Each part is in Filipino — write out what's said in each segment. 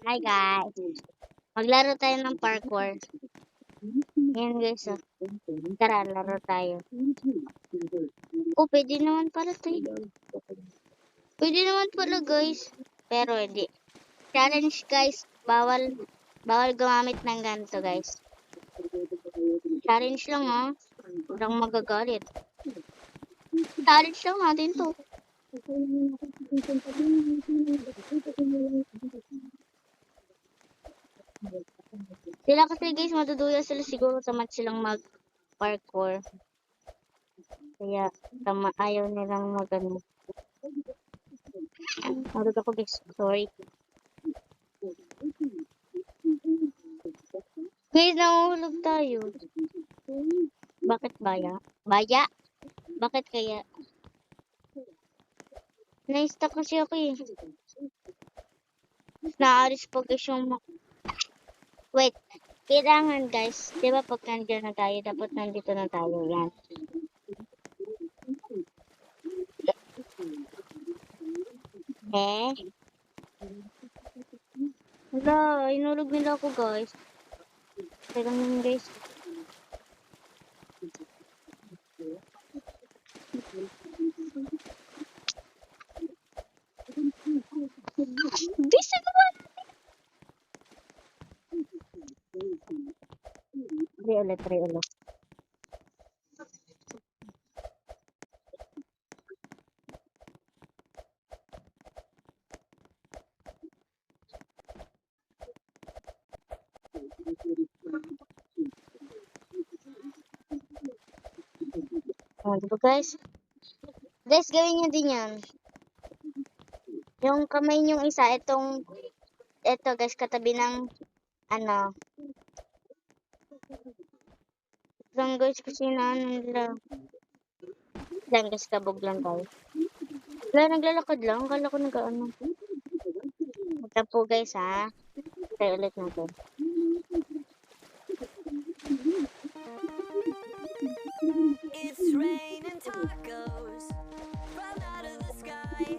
Hi guys. Maglaro tayo ng parkour. Ayan guys, oh. Tara, laro tayo. Oh, pwede naman pala tayo. Pwede naman pala guys. Pero hindi. Challenge guys. Bawal gumamit ng ganito guys. Challenge lang ha. Walang magagalit. Challenge lang natin to. Sila kasi guys, maduduya sila siguro tamad silang mag-parkour. Kaya ayaw nilang mag-ano. Marunong ako guys, sorry. Guys, nahuhulog tayo. Bakit baya? Baya? Bakit kaya? Na-stuck kasi ako eh. Naaris po guys yung... Wait, kailangan guys, di ba pag nandiyan na tayo, dapat nandito na tayo, yan. Eh? Wala, inulog nila ako guys. Teka naman guys. Bisa naman! Try ulit. Diba guys? Guys, gawin nyo din yan. Yung kamay nyong isa, ito guys, katabi ng, ano. Lang guys, kasi na nila. Lang guys, kabog lang tayo. Wala, naglalakad lang. Kala ko nag-ano. Ito po guys ha. Try ulit natin. It's raining tacos from out of the sky.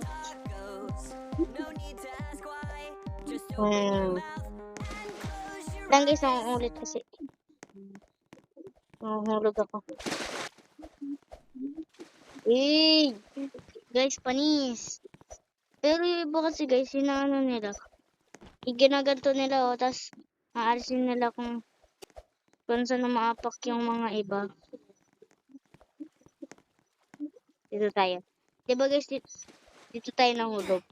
Tacos, no need to ask why. Just open your mouth and close your eyes. Lang guys, ulit kasi. Hulog ako. Eh, guys, panis. Pero yung iba kasi guys, sinaano nila. Ginaganto nila tapos aalisin nila kung saan na maapak yung mga iba. Dito tayo. Diba guys, dito tayo nahulog.